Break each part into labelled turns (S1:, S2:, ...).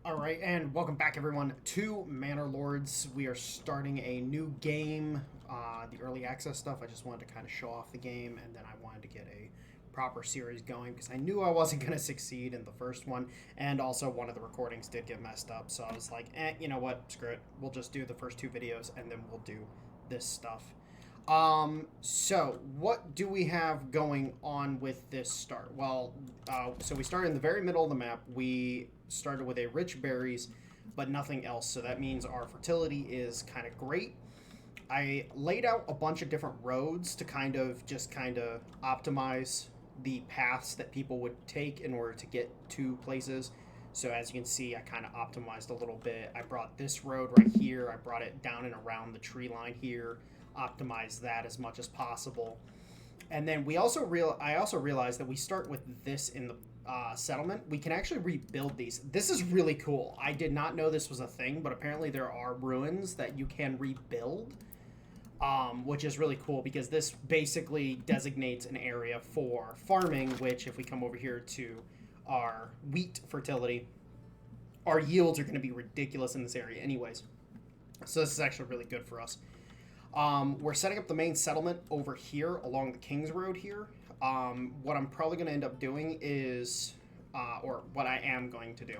S1: Alright, and welcome back everyone to Manor Lords. We are starting a new game, the early access stuff. I just wanted to kind of show off the game, and then I wanted to get a proper series going because I knew I wasn't going to succeed in the first one, and also one of the recordings did get messed up, so I was like, you know what, screw it. We'll just do the first two videos, and then we'll do this stuff. So what do we have going on with this start? Well, so we started in the very middle of the map. We started with a rich berries, but nothing else. So that means our fertility is kind of great. I laid out a bunch of different roads to kind of optimize the paths that people would take in order to get to places. So as you can see, I kind of optimized a little bit. I brought this road right here. I brought it down and around the tree line here. Optimize that as much as possible. And then I also realized that we start with this in the settlement. We can actually rebuild these. This is really cool. I did not know this was a thing, but apparently there are ruins that you can rebuild, which is really cool because this basically designates an area for farming, which if we come over here to our wheat fertility, our yields are going to be ridiculous in this area anyways. So this is actually really good for us. We're setting up the main settlement over here along the King's Road here. What I'm probably going to end up doing is, or what I am going to do,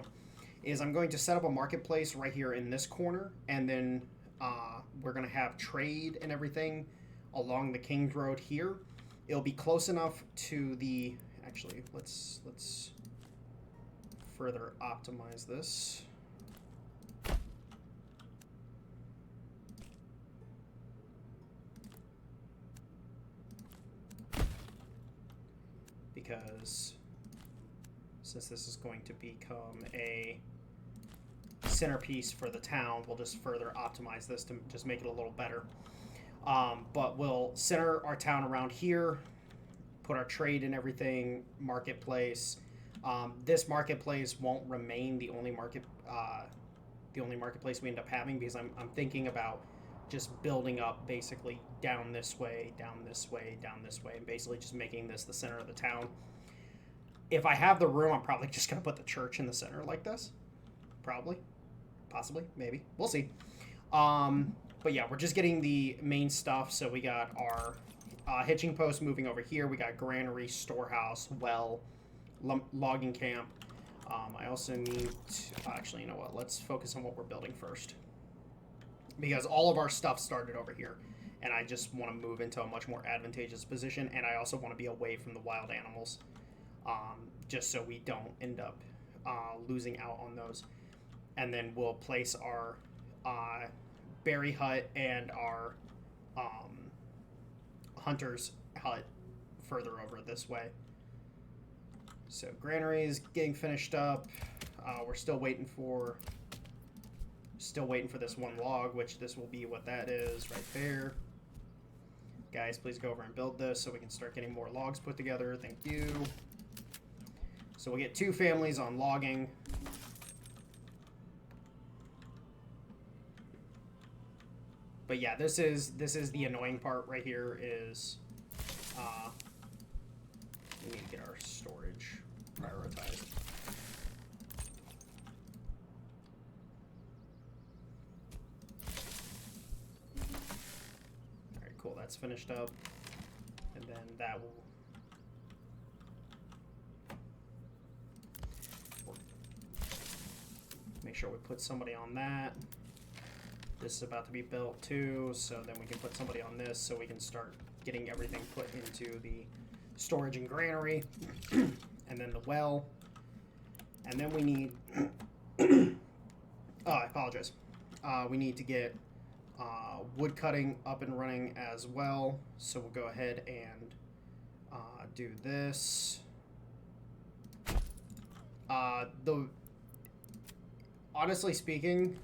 S1: is I'm going to set up a marketplace right here in this corner, and then we're going to have trade and everything along the King's Road here. It'll be close enough to the... Actually, let's further optimize this. Because since this is going to become a centerpiece for the town, we'll just further optimize this to just make it a little better. But we'll center our town around here, put our trade and everything, marketplace. This marketplace won't remain the only marketplace we end up having because I'm thinking about just building up basically down this way, down this way, down this way, and basically just making this the center of the town. If I have the room, I'm probably just going to put the church in the center like this. Probably. Possibly. Maybe. We'll see. But yeah, we're just getting the main stuff. So we got our hitching post moving over here. We got granary, storehouse, well, logging camp. I also need to... Actually, you know what? Let's focus on what we're building first. Because all of our stuff started over here, and I just want to move into a much more advantageous position, and I also want to be away from the wild animals, just so we don't end up losing out on those. And then we'll place our berry hut and our hunter's hut further over this way. So Granary is getting finished up. We're still waiting for this one log, which this will be what that is right there. Guys, please go over and build this so we can start getting more logs put together. Thank you. So we'll get 2 families on logging. But yeah, this is the annoying part right here is we need to get our storage prioritized. Cool, that's finished up, and then that will make sure we put somebody on that. This is about to be built too, so then we can put somebody on this so we can start getting everything put into the storage and granary, and then the well, and then we need oh, I apologize. We need to get wood cutting up and running as well, so we'll go ahead and do this. Honestly speaking,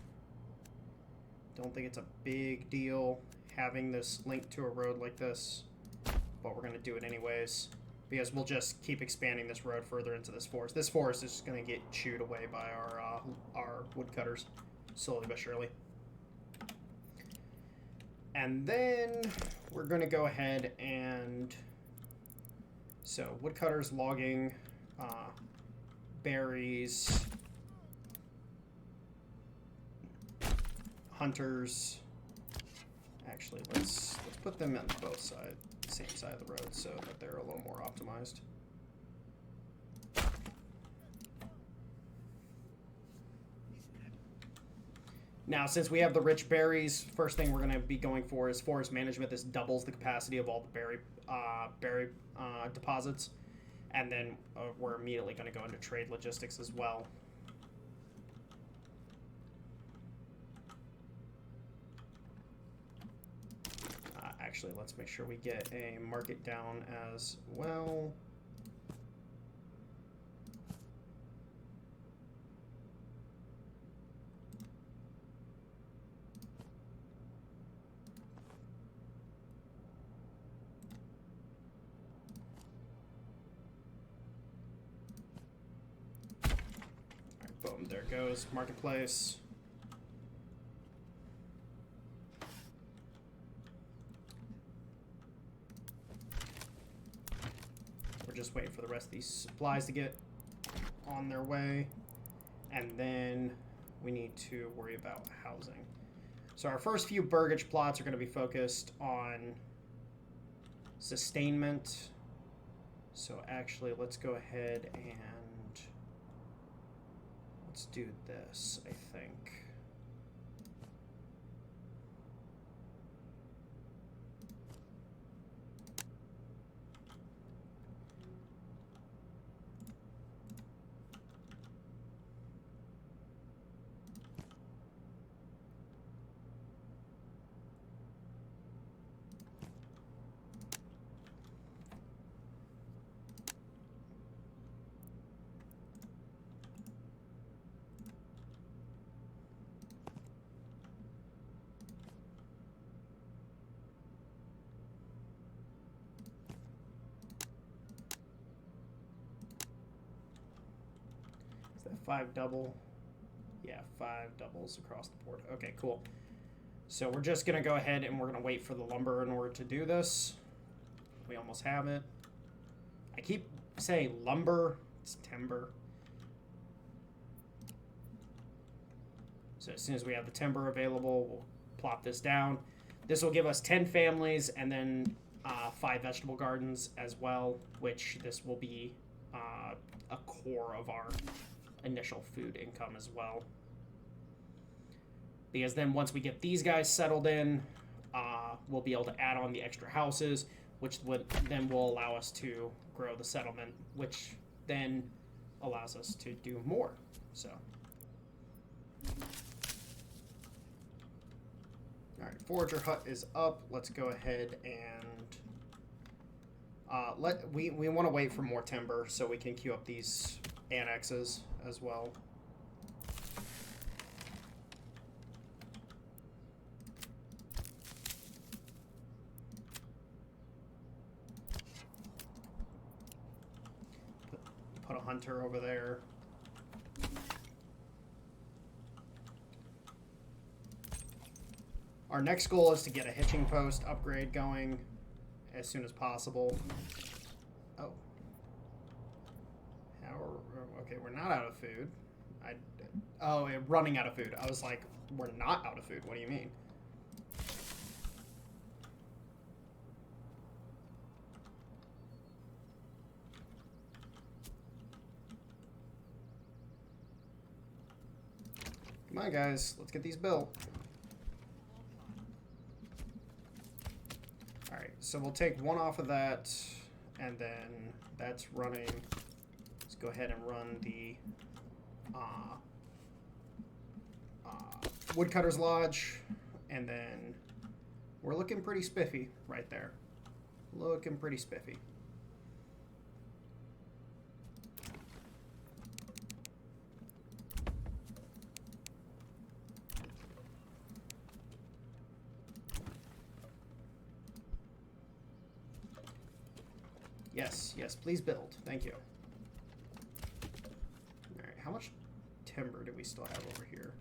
S1: don't think it's a big deal having this linked to a road like this, but we're going to do it anyways because we'll just keep expanding this road further into this forest. This forest is just going to get chewed away by our woodcutters slowly but surely. And then we're going to go ahead and... So, woodcutters, logging, berries, hunters. Actually, let's put them on both sides, same side of the road, so that they're a little more optimized. Now, since we have the rich berries, first thing we're going to be going for is forest management. This doubles the capacity of all the berry deposits. And then we're immediately going to go into trade logistics as well. Actually, let's make sure we get a market down as well. Boom, there goes marketplace. We're just waiting for the rest of these supplies to get on their way. And then we need to worry about housing. So our first few burgage plots are going to be focused on sustainment. So actually, let's go ahead and let's do this, I think. Is that 5 double? Yeah, 5 doubles across the board. Okay, cool. So we're just going to go ahead and we're going to wait for the lumber in order to do this. We almost have it. I keep saying lumber. It's timber. So as soon as we have the timber available, we'll plop this down. This will give us 10 families and then 5 vegetable gardens as well, which this will be a core of our initial food income as well. Because then once we get these guys settled in, we'll be able to add on the extra houses, which then will allow us to grow the settlement, which then allows us to do more. So, all right, forager hut is up. Let's go ahead and we want to wait for more timber so we can queue up these annexes as well. Put a hunter over there. Our next goal is to get a hitching post upgrade going as soon as possible. Oh. Okay, we're not out of food. Running out of food. I was like, we're not out of food. What do you mean? Come on, guys. Let's get these built. Alright, so we'll take one off of that, and then that's running. Let's go ahead and run the Woodcutter's Lodge, and then we're looking pretty spiffy right there. Looking pretty spiffy. Yes, please build. Thank you. Alright, how much timber do we still have over here?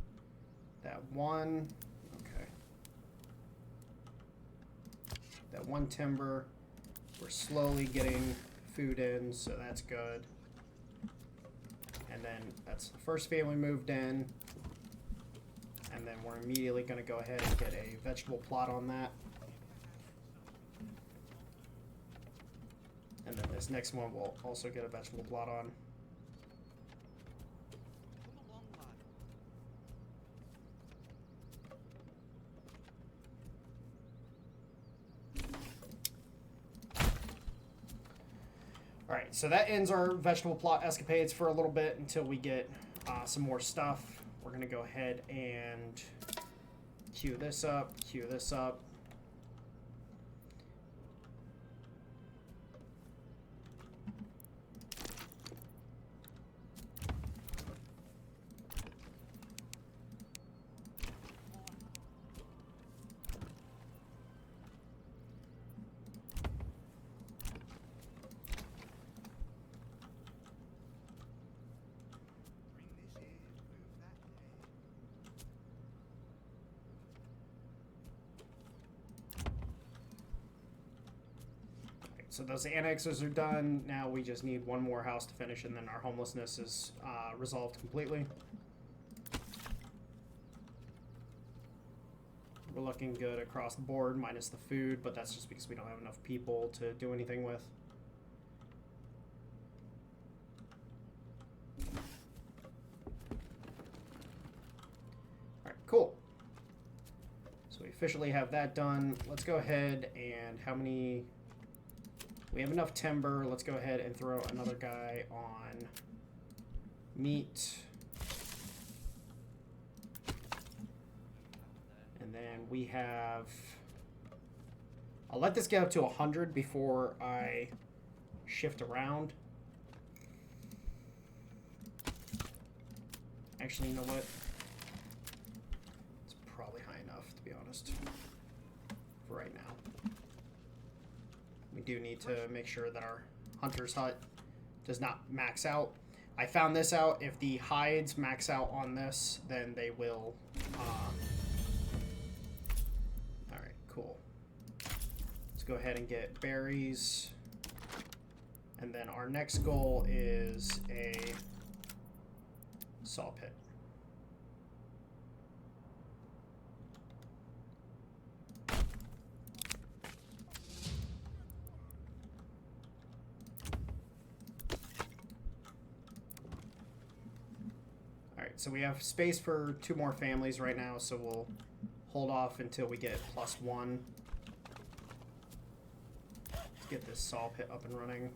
S1: That one. Okay. That one timber. We're slowly getting food in, so that's good. And then that's the first family moved in. And then we're immediately going to go ahead and get a vegetable plot on that. And then this next one will also get a vegetable plot on. Alright, so that ends our vegetable plot escapades for a little bit until we get some more stuff. We're going to go ahead and queue this up, queue this up. So those annexes are done. Now we just need one more house to finish, and then our homelessness is resolved completely. We're looking good across the board, minus the food, but that's just because we don't have enough people to do anything with. Alright, cool. So we officially have that done. Let's go ahead and how many... We have enough timber. Let's go ahead and throw another guy on meat. And then we have... I'll let this get up to 100 before I shift around. Actually, you know what? It's probably high enough, to be honest, for right now. We do need to make sure that our hunter's hut does not max out. I found this out. If the hides max out on this, then they will... Alright, cool. Let's go ahead and get berries. And then our next goal is a saw pit. So we have space for 2 more families right now, so we'll hold off until we get +1. Let's get this saw pit up and running.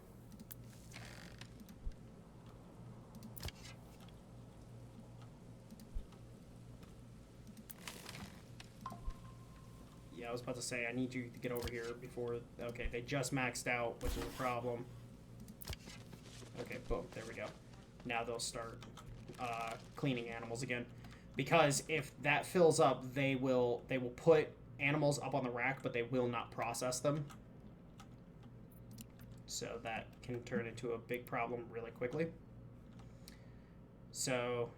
S1: Yeah, I was about to say, I need you to get over here before... Okay, they just maxed out, which is a problem. Okay, boom, there we go. Now they'll start... cleaning animals again, because if that fills up, they will put animals up on the rack, but they will not process them. So that can turn into a big problem really quickly. So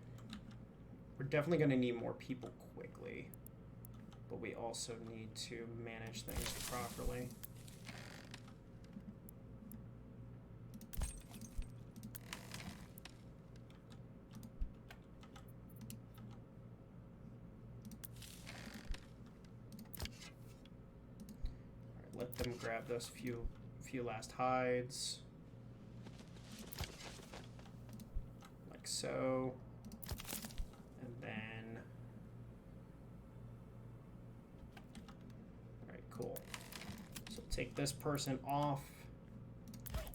S1: we're definitely going to need more people quickly, but we also need to manage things properly. Let them grab those few last hides. Like so. And then... Alright, cool. So take this person off.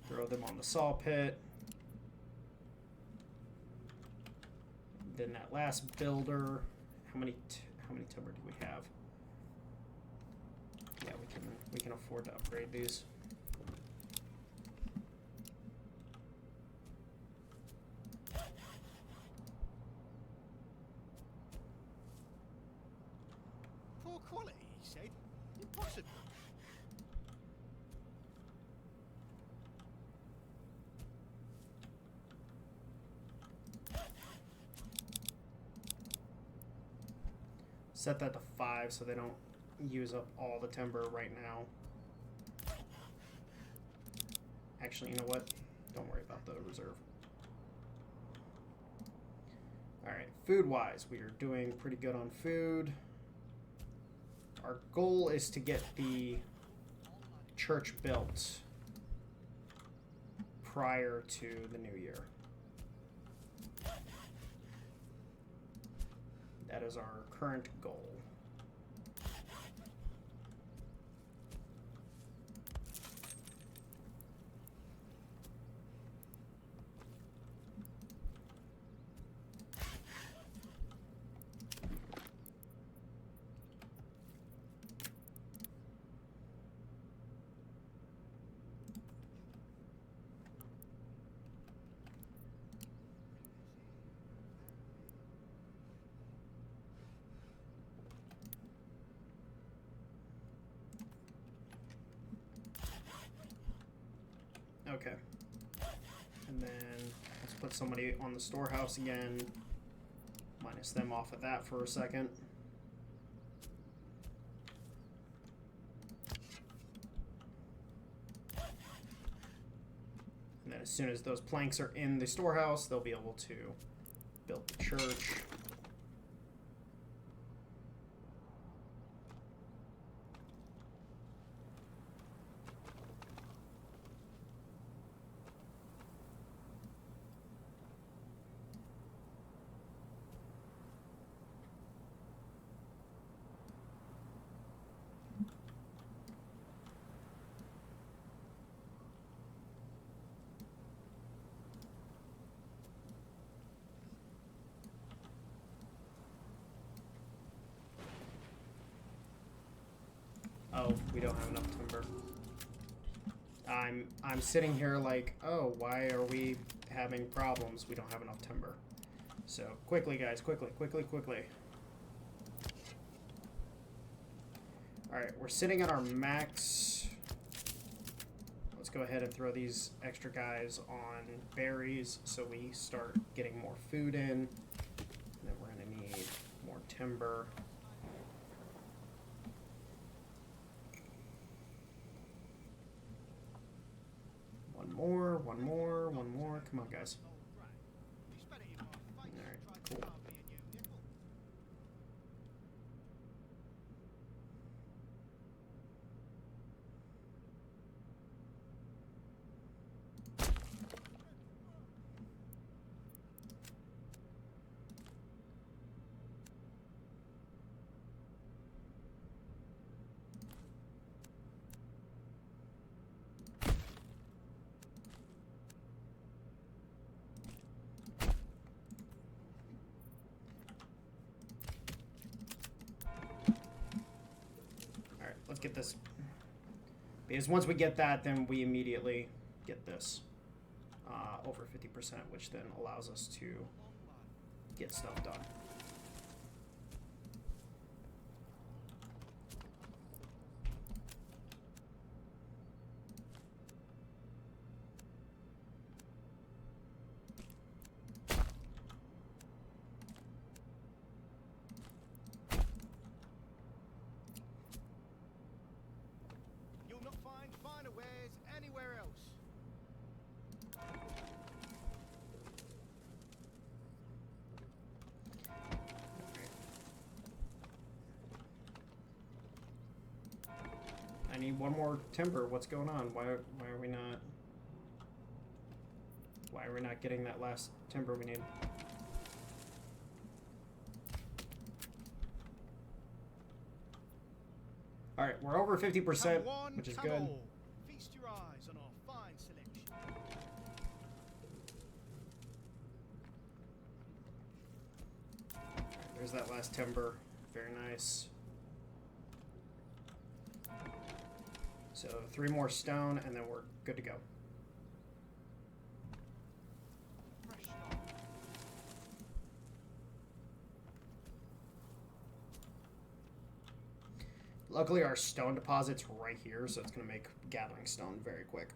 S1: Throw them on the saw pit. Then that last builder... How many timber do we have? Yeah, we can afford to upgrade these.
S2: Poor quality, he said. Impossible.
S1: Set that to 5 so they don't use up all the timber right now. Actually, you know what? Don't worry about the reserve. Alright, Food-wise, we are doing pretty good on food. Our goal is to get the church built prior to the new year. That is our current goal. Okay. And then let's put somebody on the storehouse again. Minus them off of that for a second. And then as soon as those planks are in the storehouse, they'll be able to build the church. Oh, we don't have enough timber. I'm sitting here like, oh, why are we having problems? We don't have enough timber. So quickly, guys, quickly. All right, we're sitting at our max. Let's go ahead and throw these extra guys on berries so we start getting more food in. And then we're gonna need more timber. One more. Come on, guys. Alright, cool. Let's get this. Because once we get that, then we immediately get this over 50%, which then allows us to get stuff done. I need one more timber. What's going on? Why are we not? Why are we not getting that last timber we need? All right, we're over 50%, which is good.
S2: Feast your eyes on our fine selection.
S1: There's that last timber. Very nice. So 3 more stone, and then we're good to go. Luckily, our stone deposit's right here, so it's going to make gathering stone very quick.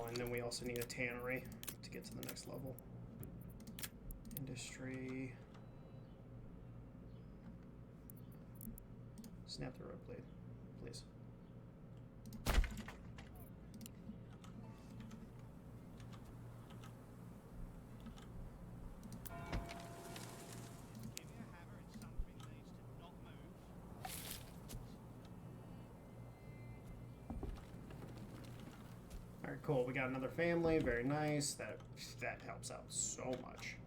S1: And then we also need a tannery to get to the next level. Industry. Snap the rope, please.
S2: Give me a hammer and something needs to not move.
S1: All right, cool. We got another family. Very nice. That helps out so much.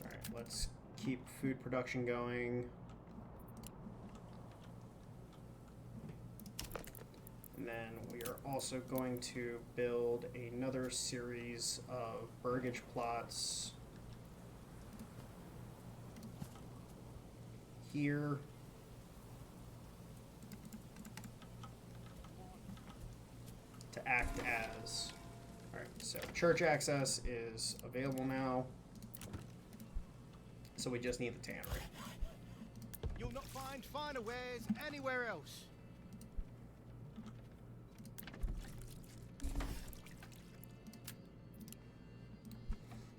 S1: All right, let's keep food production going. And then we are also going to build another series of burgage plots here. To act as... Alright, so church access is available now. So we just need the tannery.
S2: You'll not find finer wares anywhere else.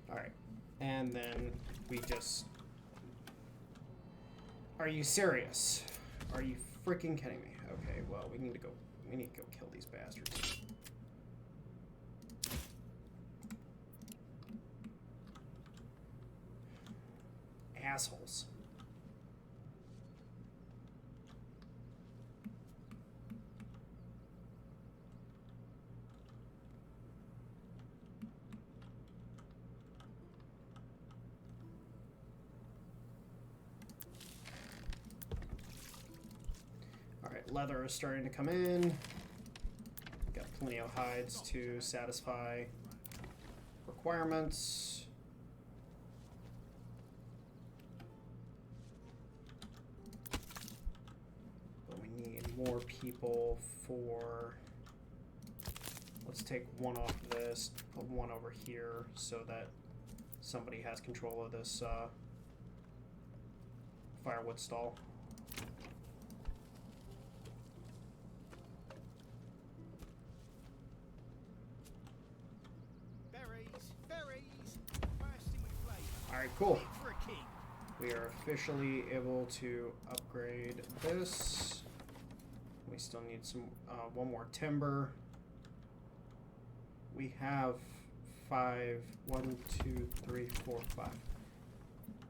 S1: Alright, and then we just... Are you serious? Are you freaking kidding me? Okay, well, we need to go kill these bastards. Assholes. Alright, leather is starting to come in. Got plenty of hides to satisfy requirements. More people for... Let's take one off of this, put one over here so that somebody has control of this firewood stall.
S2: Berries, bursting with flavor.
S1: Alright, cool.
S2: Fit for a king.
S1: We are officially able to upgrade this. We still need some one more timber. We have 5. 1, 2, 3, 4, 5.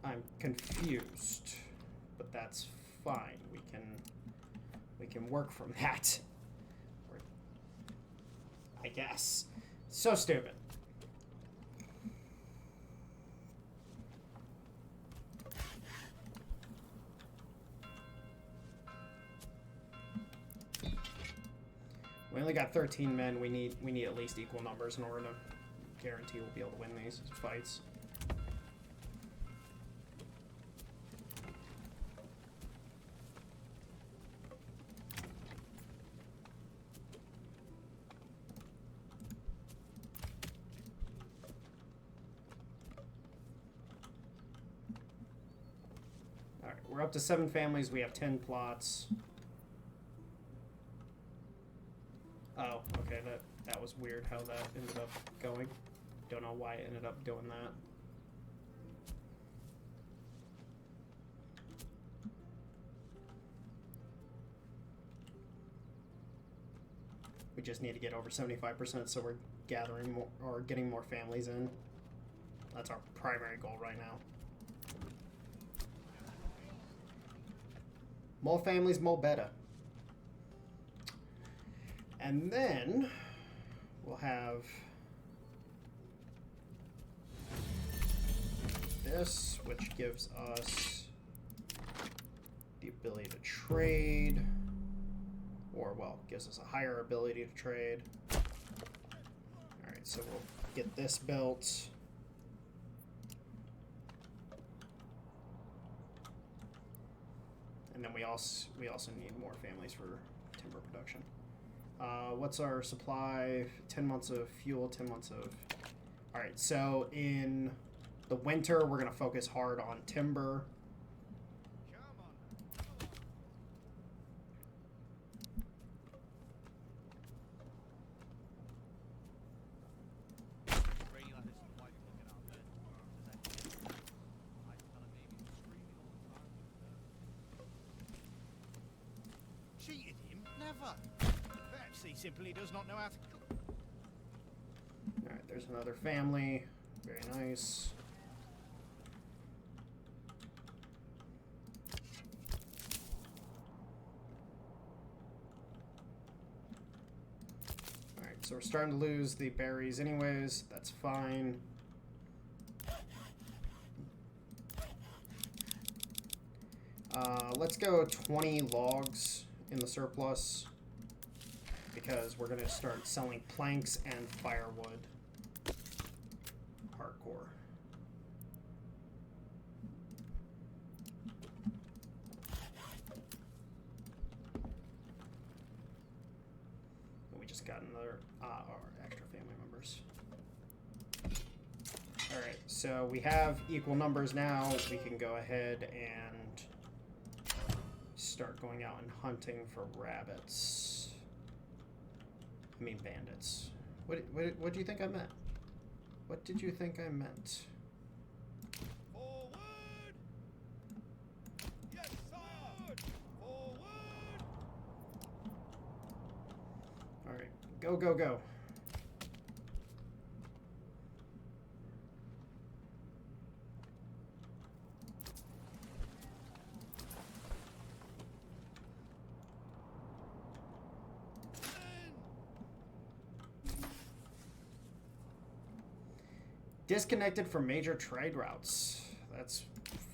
S1: I'm confused, but that's fine. We can work from that. I guess. So stupid. We only got 13 men. We need at least equal numbers in order to guarantee we'll be able to win these fights. All right, we're up to 7 families. We have 10 plots. Oh, okay, that was weird how that ended up going. Don't know why it ended up doing that. We just need to get over 75%, so we're gathering more, or getting more families in. That's our primary goal right now. More families, more better. And then we'll have this, which gives us the ability to trade, or, well, gives us a higher ability to trade. Alright, so we'll get this built. And then we also need more families for timber production. What's our supply? 10 months of fuel, 10 months of... Alright, so in the winter, we're going to focus hard on timber.
S2: simply does not know how to cook.
S1: Alright, there's another family. Very nice. Alright, so we're starting to lose the berries anyways. That's fine. Let's go 20 logs in the surplus because we're going to start selling planks and firewood. Hardcore. We just got another our extra family members. Alright, so we have equal numbers now. We can go ahead and start going out and hunting for rabbits. I mean bandits. What do you think I meant? What did you think I meant?
S2: Forward! Yes, sir! Forward!
S1: Alright, go, go, go. Disconnected from major trade routes. That's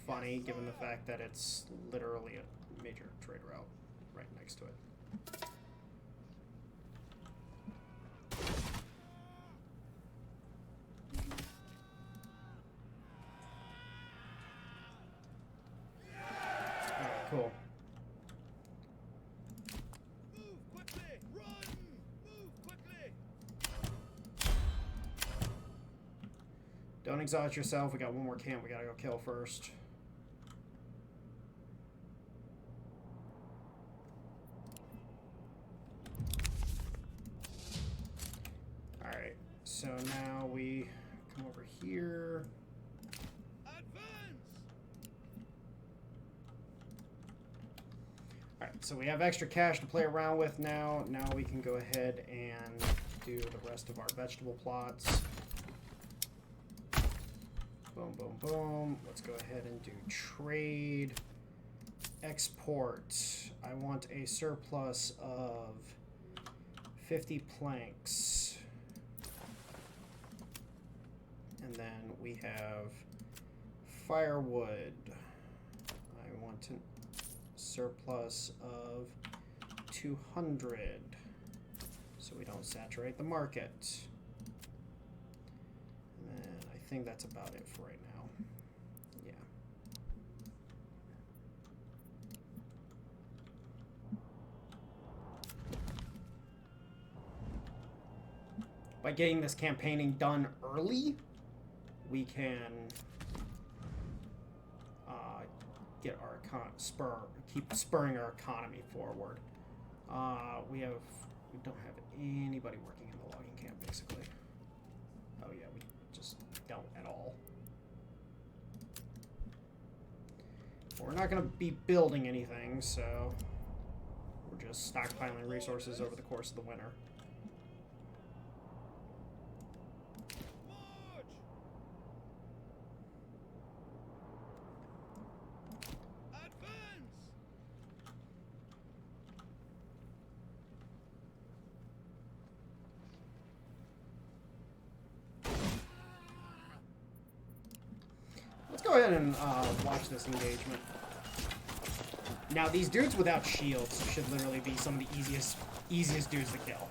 S1: funny, given the fact that it's literally a major trade route right next to it. Alright, cool.
S2: Move quickly! Run! Move quickly!
S1: Don't exhaust yourself. We got one more camp we gotta go kill first. Alright, so now we come over here.
S2: Advance!
S1: Alright, so we have extra cash to play around with now. Now we can go ahead and do the rest of our vegetable plots. Boom, boom, boom. Let's go ahead and do trade. Export. I want a surplus of 50 planks. And then we have firewood. I want a surplus of 200 so we don't saturate the market. And I think that's about it for right now. Yeah. By getting this campaigning done early, we can get our keep spurring our economy forward. We don't have anybody working in the logging camp, basically. Oh yeah, we just don't at all. We're not going to be building anything, so we're just stockpiling resources over the course of the winter.
S2: March! Advance!
S1: Let's go ahead and watch this engagement. Now, these dudes without shields should literally be some of the easiest dudes to kill.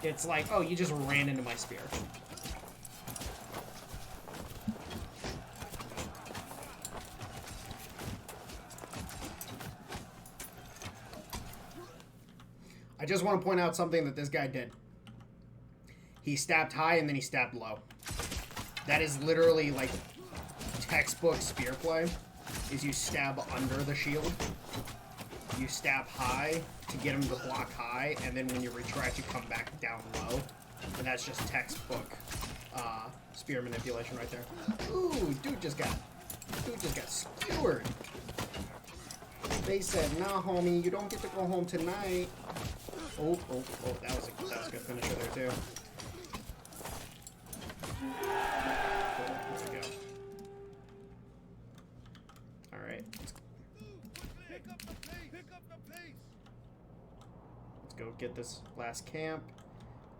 S1: It's like, oh, you just ran into my spear. I just want to point out something that this guy did. He stabbed high and then he stabbed low. That is literally like textbook spear play. Is you stab under the shield, you stab high to get him to block high, and then when you retract, you come back down low. And that's just textbook spear manipulation right there. Ooh, dude just got skewered. They said, nah, homie, you don't get to go home tonight. Oh, that was a good finisher there too. Cool. There we go. All right. Let's go get this last camp.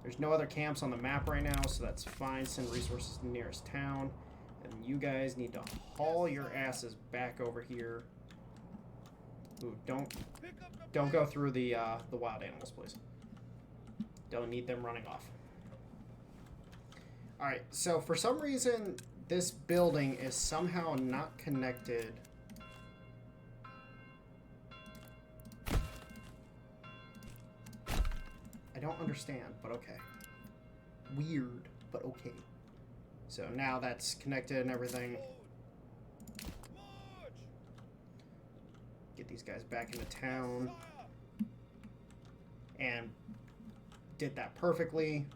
S1: There's no other camps on the map right now, so that's fine. Send resources to the nearest town. And you guys need to haul your asses back over here. Ooh, don't go through the wild animals, please. Don't need them running off. All right, so for some reason, this building is somehow not connected. I don't understand, but okay. Weird, but okay. So now that's connected and everything. Get these guys back into town. And did that perfectly.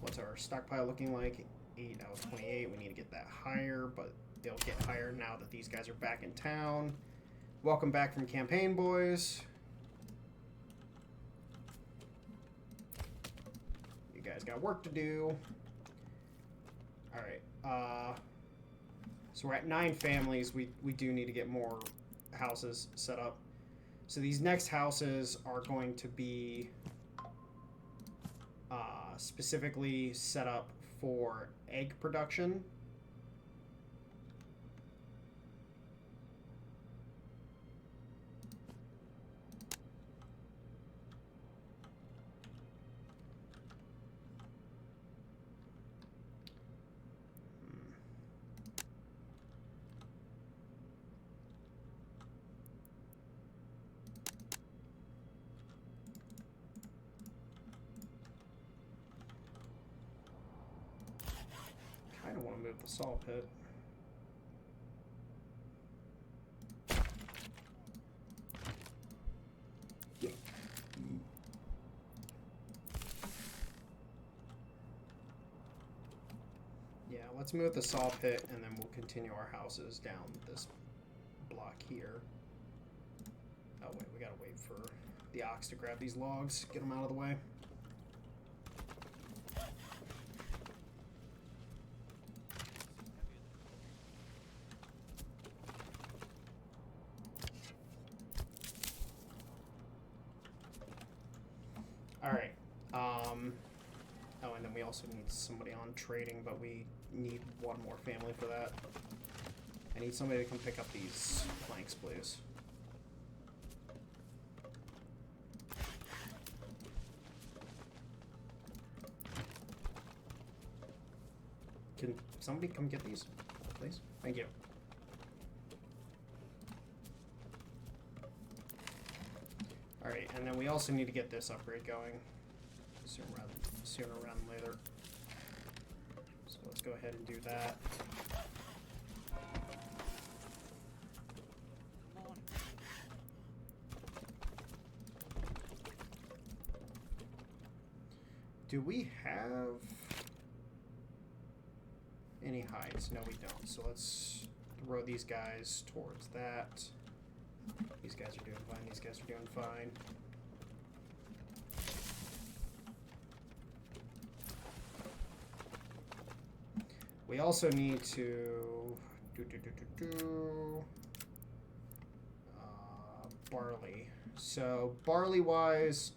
S1: What's our stockpile looking like? 8 out of 28. We need to get that higher, but they'll get higher now that these guys are back in town. Welcome back from campaign, boys. You guys got work to do. Alright, so we're at 9 families. We do need to get more houses set up. So these next houses are going to be specifically set up for egg production. I don't want to move the saw pit. Yeah, let's move the saw pit and then we'll continue our houses down this block here. Oh wait, we gotta wait for the ox to grab these logs, get them out of the way. Alright, oh, and then we also need somebody on trading, but we need one more family for that. I need somebody to come pick up these planks, please. Can somebody come get these, please? Thank you. Alright, and then we also need to get this upgrade going sooner rather than later. So let's go ahead and do that. Do we have any hides? No, we don't. So let's throw these guys towards that. These guys are doing fine. These guys are doing fine. We also need to barley. So barley wise,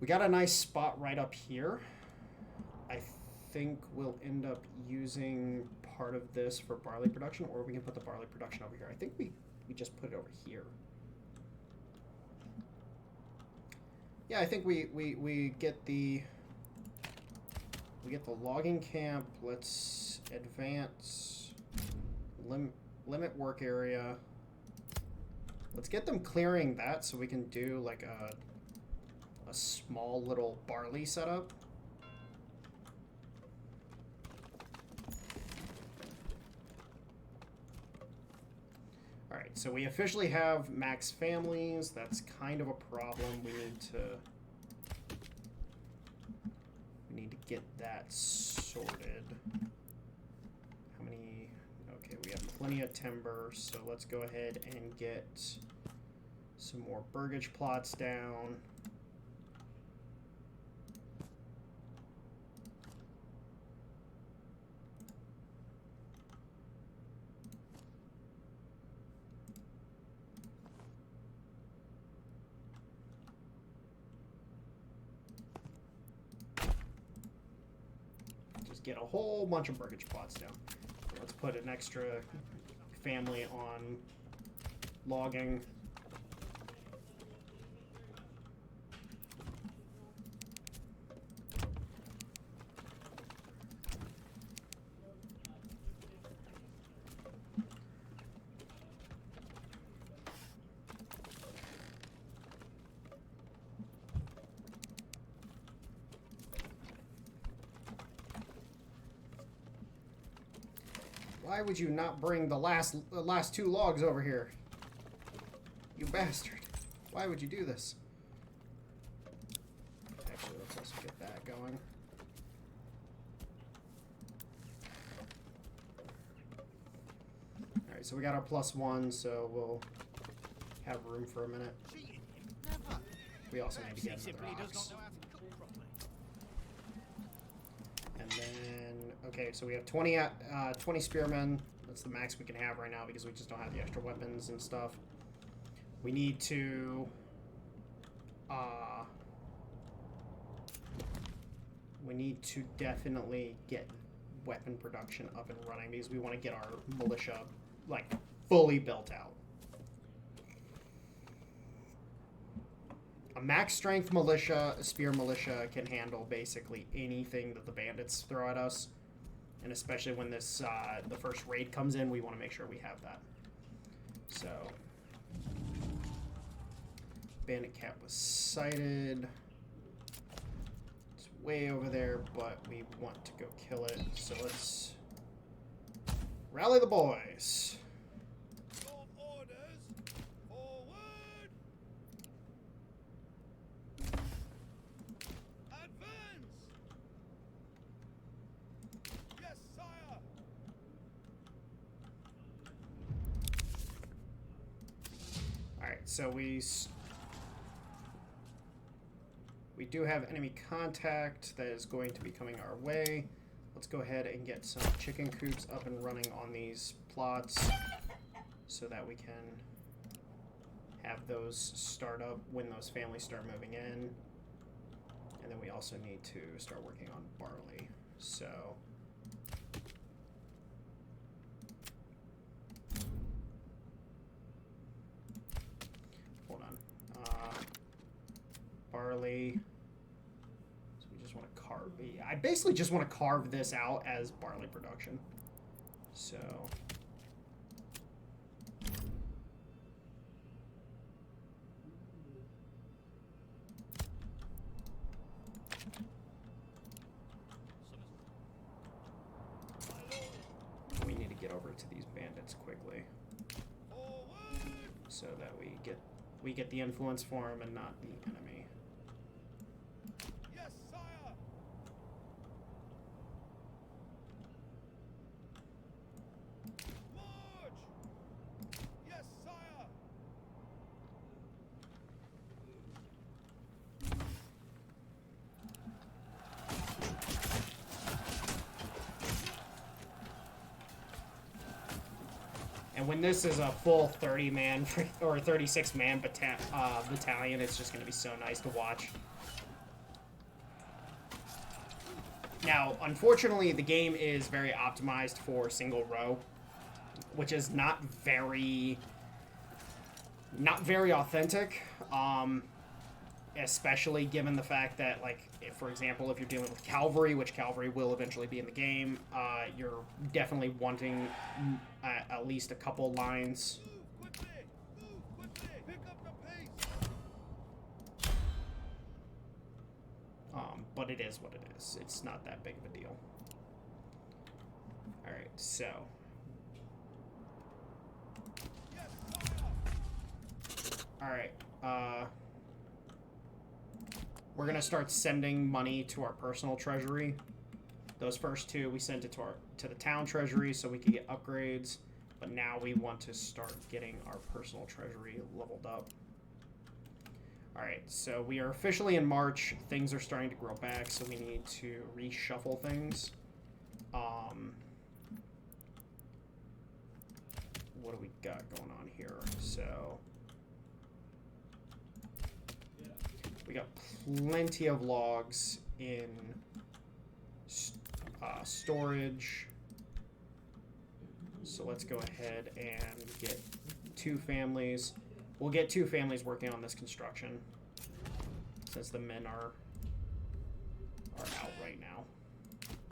S1: we got a nice spot right up here. I think we'll end up using part of this for barley production, or we can put the barley production over here. I think we just put it over here. Yeah, I think we get the logging camp. Let's advance limit work area. Let's get them clearing that so we can do like a small little barley setup. Alright, so we officially have max families. That's kind of a problem. We need to get that sorted. How many? Okay, we have plenty of timber, so let's go ahead and get some more burgage plots down. Just get a whole bunch of burgage plots down. Let's put an extra family on logging. Why would you not bring the last 2 logs over here? You bastard. Why would you do this? Actually, let's also get that going. Alright, so we got our +1, so we'll have room for a minute. We also need to get another ox. And then, okay, so we have 20 spearmen. That's the max we can have right now because we just don't have the extra weapons and stuff. We need to, definitely get weapon production up and running because we want to get our militia, like, fully built out. A max strength militia, a spear militia, can handle basically anything that the bandits throw at us. And especially when this, the first raid comes in, we want to make sure we have that. So, bandit camp was sighted. It's way over there, but we want to go kill it. So let's rally the boys. So we do have enemy contact that is going to be coming our way. Let's go ahead and get some chicken coops up and running on these plots so that we can have those start up when those families start moving in. And then we also need to start working on barley. So barley. So we just want to carve. I basically just want to carve this out as barley production. So we need to get over to these bandits quickly so that we get the influence for them and not the enemy.
S2: Yes, sire. March. Yes, sire.
S1: And when this is a full 30-man or 36-man battalion, it's just going to be so nice to watch. Now, unfortunately, the game is very optimized for single row, which is not very authentic. Especially given the fact that, like, if, for example, if you're dealing with cavalry, which cavalry will eventually be in the game, you're definitely wanting at least a couple lines.
S2: Move quickly, pick up the pace.
S1: But it is what it is. It's not that big of a deal. All right, so.
S2: Yes, sire.
S1: All right. We're going to start sending money to our personal treasury. Those first 2, we sent it to the town treasury so we could get upgrades. But now we want to start getting our personal treasury leveled up. Alright, so we are officially in March. Things are starting to grow back, so we need to reshuffle things. What do we got going on here? So we got plenty of logs in storage. So let's go ahead and get 2 families. We'll get 2 families working on this construction since the men are out right now.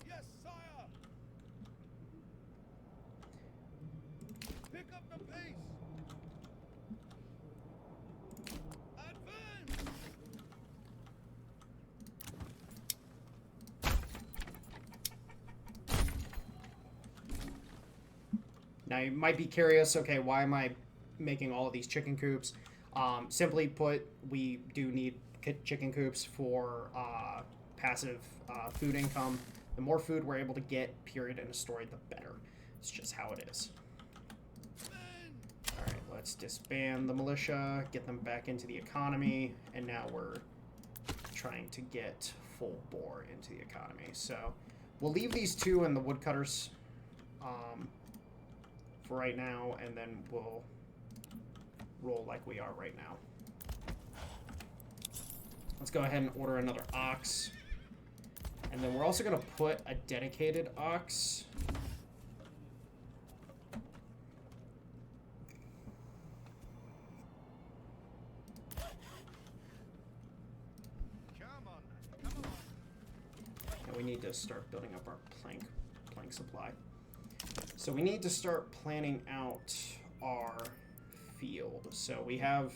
S2: Yes, sire. Pick up the pace. Advance.
S1: Now you might be curious, okay, why am I making all of these chicken coops? Simply put, we do need chicken coops for passive food income. The more food we're able to get, period, in a story, the better. It's just how it is. Alright, let's disband the militia, get them back into the economy, and now we're trying to get full bore into the economy. So we'll leave these 2 in the woodcutters for right now, and then we'll roll like we are right now. Let's go ahead and order another ox. And then we're also going to put a dedicated ox.
S2: Come on.
S1: And we need to start building up our plank supply. So we need to start planning out our field. So we have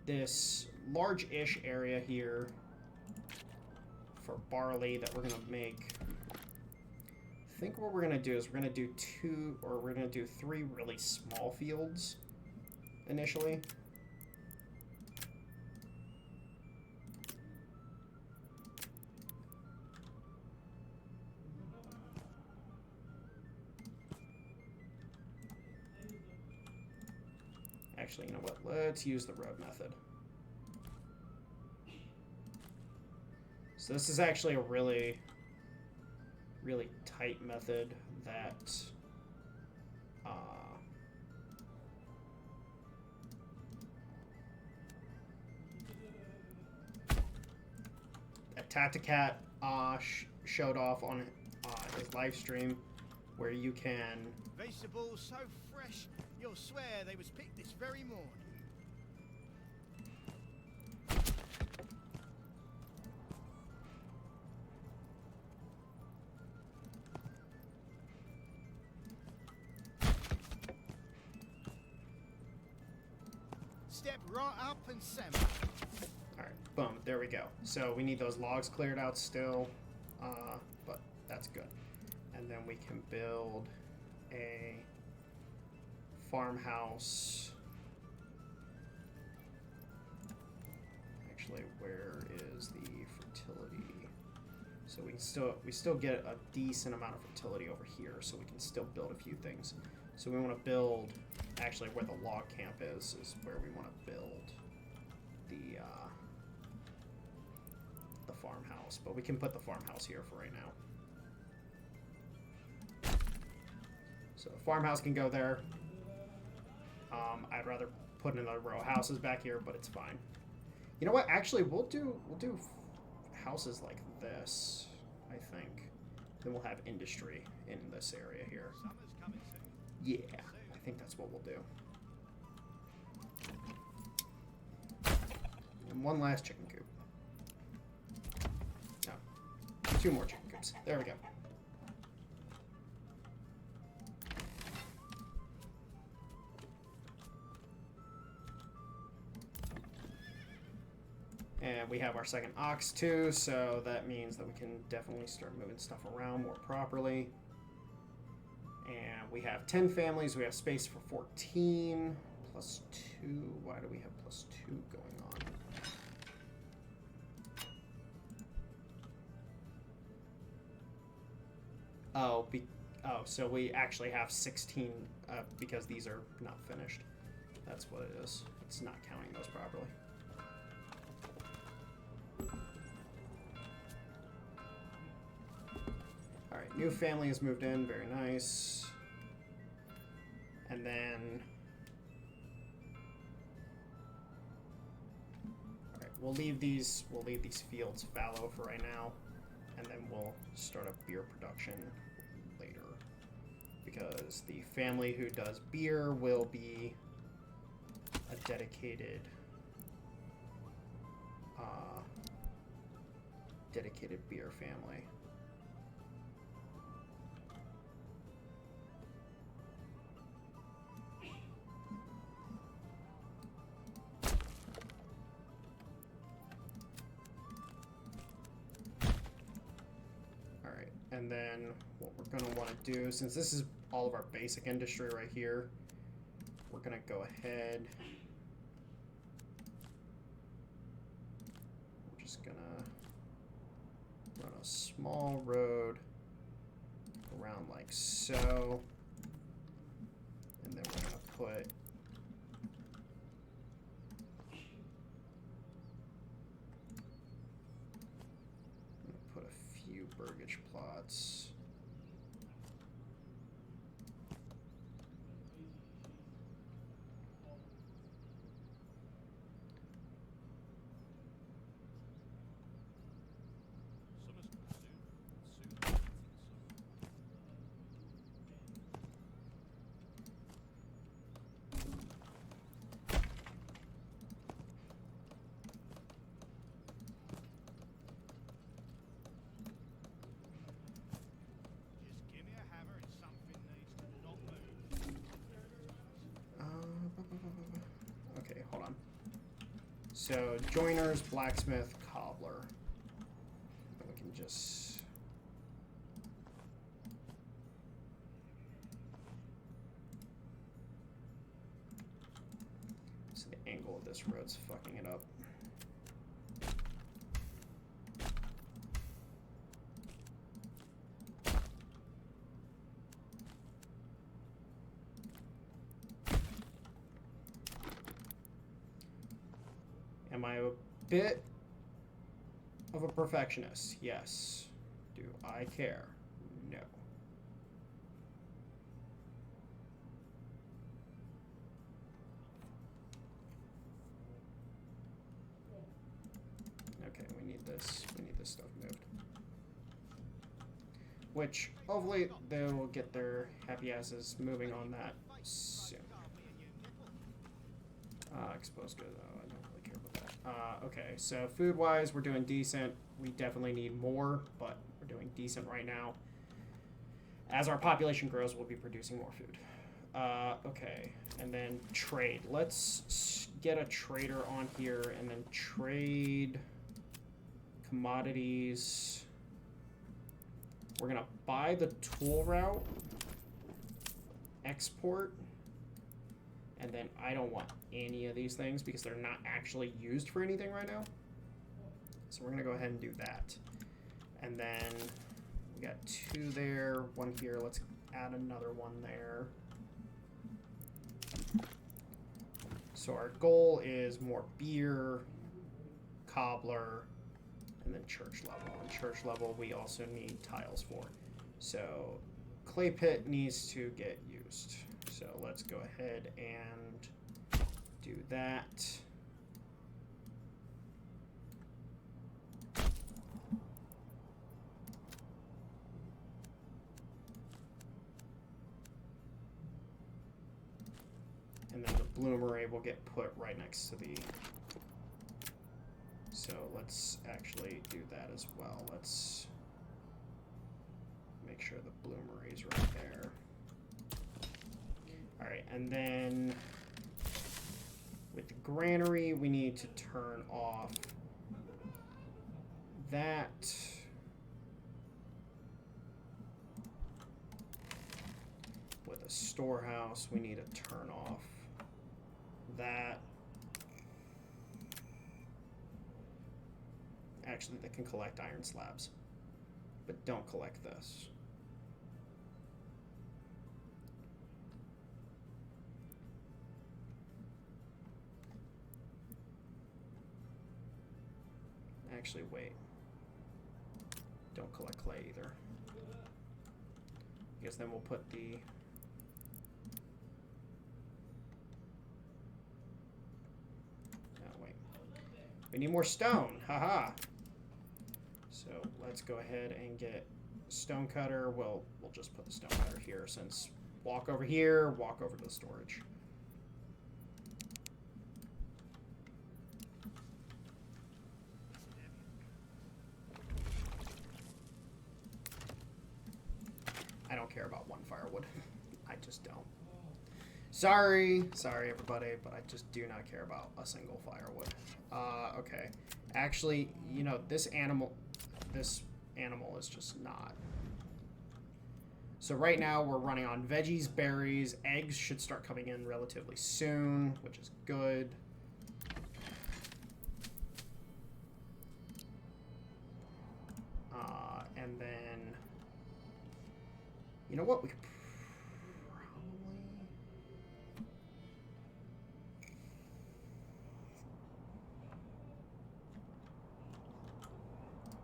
S1: this large-ish area here for barley that we're going to make. I think what we're going to do is we're going to do 3 really small fields initially. Actually, you know what? Let's use the road method. So this is actually a really, really tight method that Tacticat showed off on his live stream, where you can
S2: Vegetables so fresh, you'll swear they was picked this very morning. Step right up and send.
S1: Alright, boom, there we go. So we need those logs cleared out still, but that's good. And then we can build a farmhouse. Actually, where is the fertility? So we still get a decent amount of fertility over here, so we can still build a few things. So we want to build, actually where the log camp is where we want to build the farmhouse. But we can put the farmhouse here for right now. So the farmhouse can go there. I'd rather put another row of houses back here, but it's fine. You know what? Actually, we'll do houses like this, I think. Then we'll have industry in this area here.
S2: Summer's coming soon.
S1: Yeah, I think that's what we'll do. And one last chicken coop. No, 2 more chicken coops. There we go. And we have our second ox too, so that means that we can definitely start moving stuff around more properly. And we have 10 families. We have space for 14 plus 2. Why do we have plus 2 going on? Oh, so we actually have 16 because these are not finished. That's what it is. It's not counting those properly. New family has moved in. Very nice. And then... Alright, we'll leave these fields fallow for right now. And then we'll start up beer production later. Because the family who does beer will be a dedicated beer family. Alright, and then what we're going to want to do, since this is all of our basic industry right here, we're going to go ahead. We're just going to run a small road around like so. And then we're going to put a few burgage plots. Okay, hold on. So, joiners, blacksmith, cobbler. And we can just... So the angle of this road's fucking it up. Am I a bit of a perfectionist? Yes. Do I care? No. Okay, we need this stuff moved. Which, hopefully, they will get their happy asses moving on that soon. Expos good, though. I don't really care about that. Okay, so food-wise, we're doing decent. We definitely need more, but we're doing decent right now. As our population grows, we'll be producing more food. Okay, and then trade. Let's get a trader on here and then trade commodities. We're going to buy the tool route, export, and then I don't want any of these things because they're not actually used for anything right now. So we're going to go ahead and do that. And then we got 2 there, 1 here. Let's add another 1 there. So our goal is more beer, cobbler, and then church level. And church level we also need tiles for. So clay pit needs to get used. So let's go ahead and do that. And then the bloomery will get put right next to the... So let's actually do that as well. Let's make sure the bloomery is right there. All right, and then with the granary, we need to turn off that. With a storehouse, we need to turn off that. Actually, they can collect iron slabs, but don't collect this. Actually, wait. Don't collect clay either. guess then we'll put the... Oh, wait. We need more stone. Haha. So let's go ahead and get stone cutter. We'll just put the stone cutter here since walk over here, walk over to the storage. I don't care about one firewood. I just don't. Sorry everybody, but I just do not care about a single firewood. Okay. Actually, you know, this animal is just not. So right now we're running on veggies, berries, eggs should start coming in relatively soon, which is good. And then, you know what, we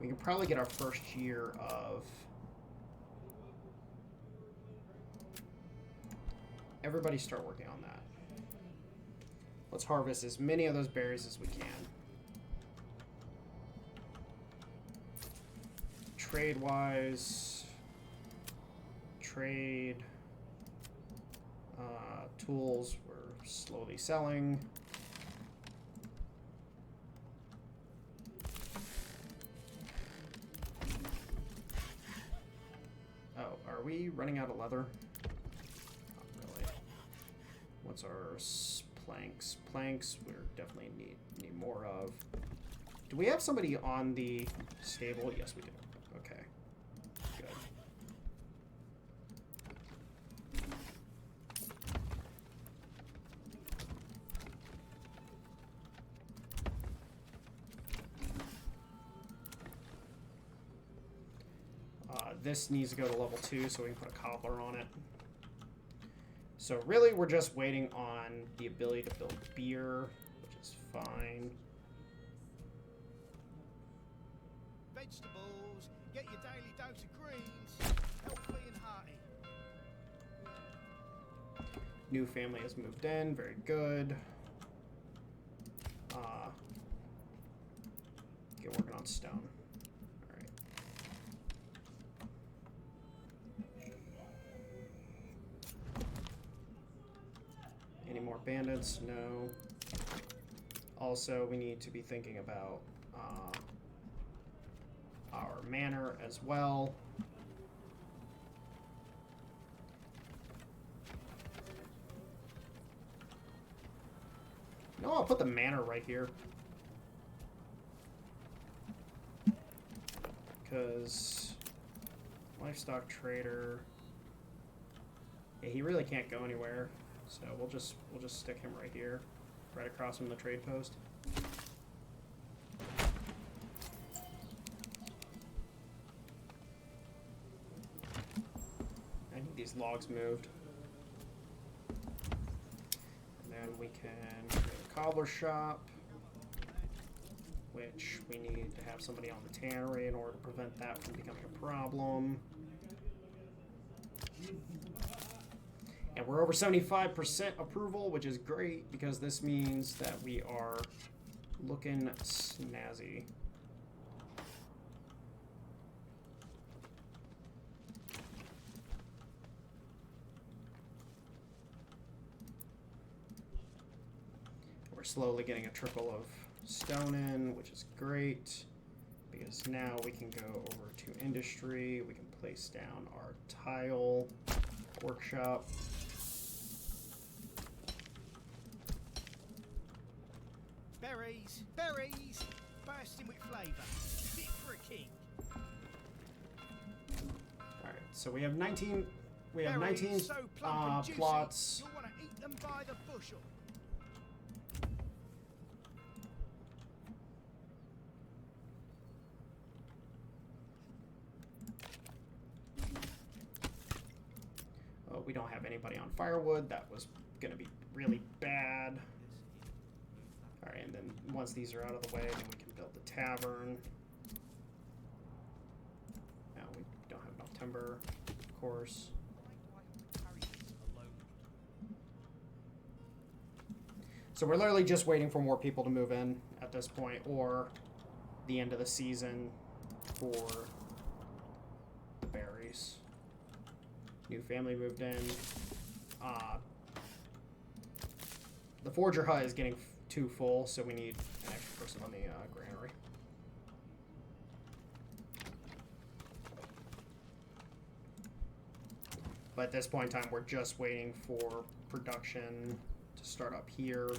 S1: could probably get our first year of everybody start working on that. Let's harvest as many of those berries as we can. Trade-wise, trade, tools we're slowly selling. Oh, are we running out of leather? Not really. What's our planks? Planks we definitely need more of. Do we have somebody on the stable? Yes, we do. Okay. Good. This needs to go to level 2 so we can put a cobbler on it. So really we're just waiting on the ability to build beer, which is fine.
S2: Vegetables, get your daily dose of greens, healthy and hearty.
S1: New family has moved in, very good. Get working on stone. Any more bandits? No. Also, we need to be thinking about our manor as well. No, I'll put the manor right here. Because livestock trader, yeah, he really can't go anywhere. So we'll just stick him right here, right across from the trade post. I need these logs moved. And then we can go to Cobbler Shop, which we need to have somebody on the Tannery in order to prevent that from becoming a problem. And we're over 75% approval, which is great because this means that we are looking snazzy. We're slowly getting a trickle of stone in, which is great because now we can go over to industry. We can place down our tile workshop.
S2: Berries, berries, bursting with flavour, fit for a king.
S1: All right, so we have 19. We have
S2: Berries
S1: 19
S2: so plump and juicy,
S1: plots.
S2: you'll want to eat them by the bushel.
S1: Oh, we don't have anybody on firewood. That was going to be really bad. All right, and then once these are out of the way, then we can build the tavern. Now we don't have enough timber, of course. So we're literally just waiting for more people to move in at this point, or the end of the season for the berries. New family moved in. The forger hut is getting too full, so we need an extra person on the granary. But at this point in time, we're just waiting for production to start up here,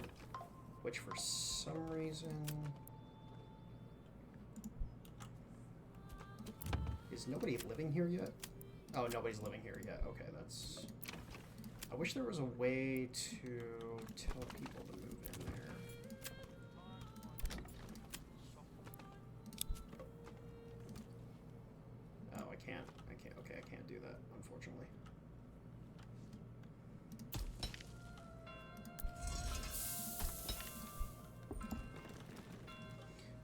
S1: which for some reason is nobody living here yet? Oh, nobody's living here yet. Okay, that's... I wish there was a way to tell people to move in there. Oh, I can't. Okay, I can't do that, unfortunately.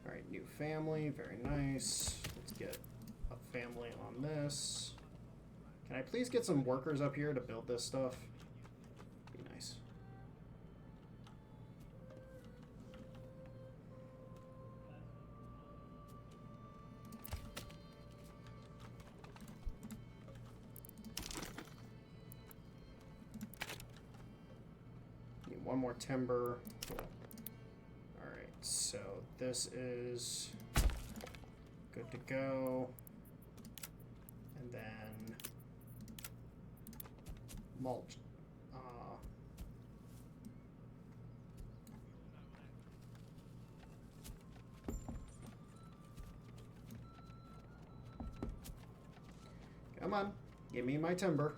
S1: Alright, new family. Very nice. Let's get a family on this. Can I please get some workers up here to build this stuff? Be nice. Need one more timber. Cool. Alright, so this is good to go. And then mulch. Come on, give me my timber.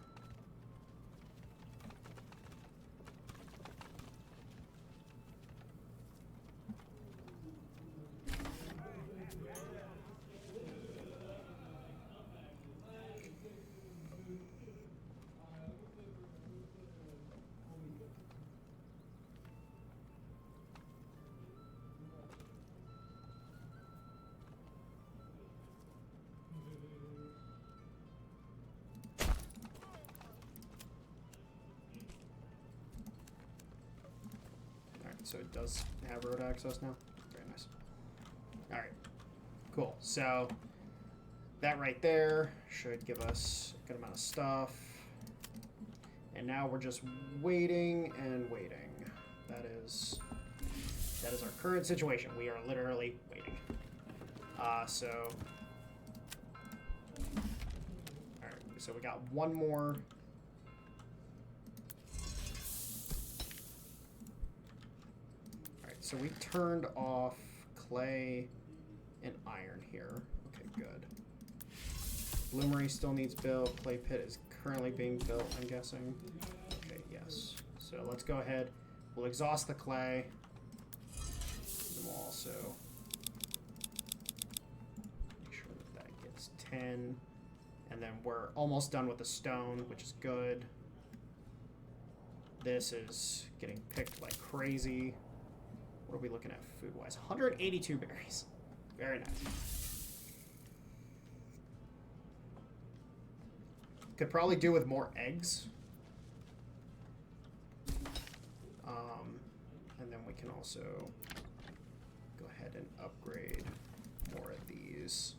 S1: So it does have road access now. Very nice. Alright. Cool. So that right there should give us a good amount of stuff. And now we're just waiting and waiting. That is our current situation. We are literally waiting. So alright, so we got one more. So we turned off clay and iron here. Okay, good. Bloomery still needs built. Clay pit is currently being built, I'm guessing. Okay, yes. So let's go ahead. We'll exhaust the clay. And we'll also make sure that that gets 10. And then we're almost done with the stone, which is good. This is getting picked like crazy. What are we looking at food-wise? 182 berries. Very nice. Could probably do with more eggs. And then we can also go ahead and upgrade more of these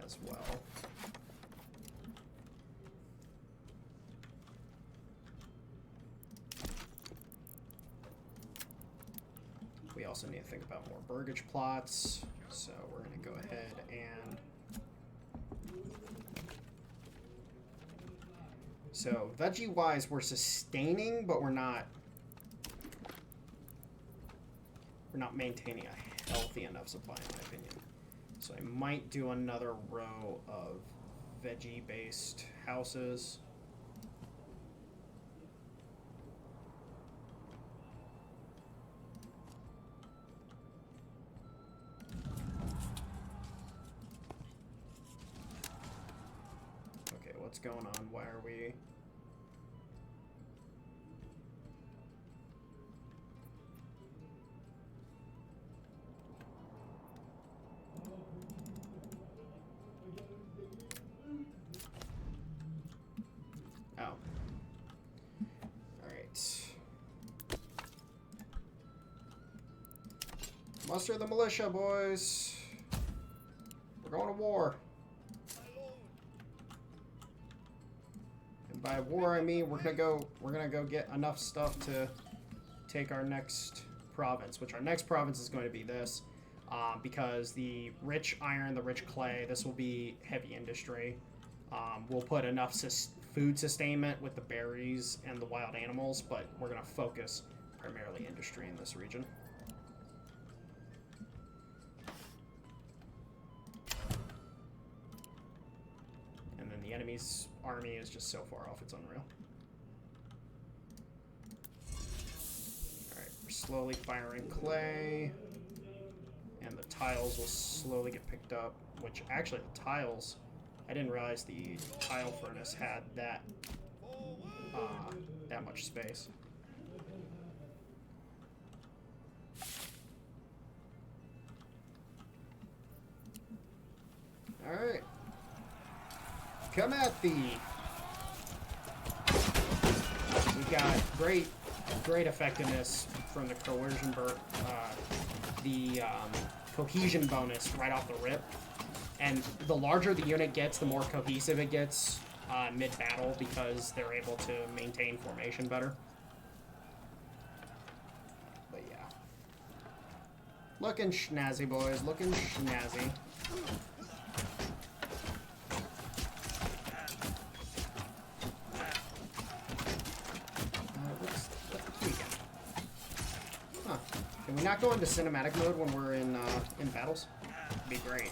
S1: as well. We also need to think about more burgage plots, so we're going to go ahead and... So, veggie-wise, we're sustaining, but we're not maintaining a healthy enough supply, in my opinion. So I might do another row of veggie-based houses. What's going on? Why are we... Oh. Alright. Muster the militia, boys. We're going to war. And by war, I mean we're gonna go get enough stuff to take our next province, which our next province is going to be this, because the rich iron, the rich clay, this will be heavy industry. We'll put enough food sustainment with the berries and the wild animals, but we're gonna focus primarily industry in this region. And then the enemy's army is just so far off, it's unreal. Alright, we're slowly firing clay. And the tiles will slowly get picked up, which actually the tiles, I didn't realize the tile furnace had that much space. Alright. Come at thee! We got great effectiveness from the coercion cohesion bonus right off the rip. And the larger the unit gets, the more cohesive it gets mid-battle because they're able to maintain formation better. But yeah. Looking schnazzy, boys. Looking schnazzy. What do we get? Huh. Can we not go into cinematic mode when we're in battles? It'd be great.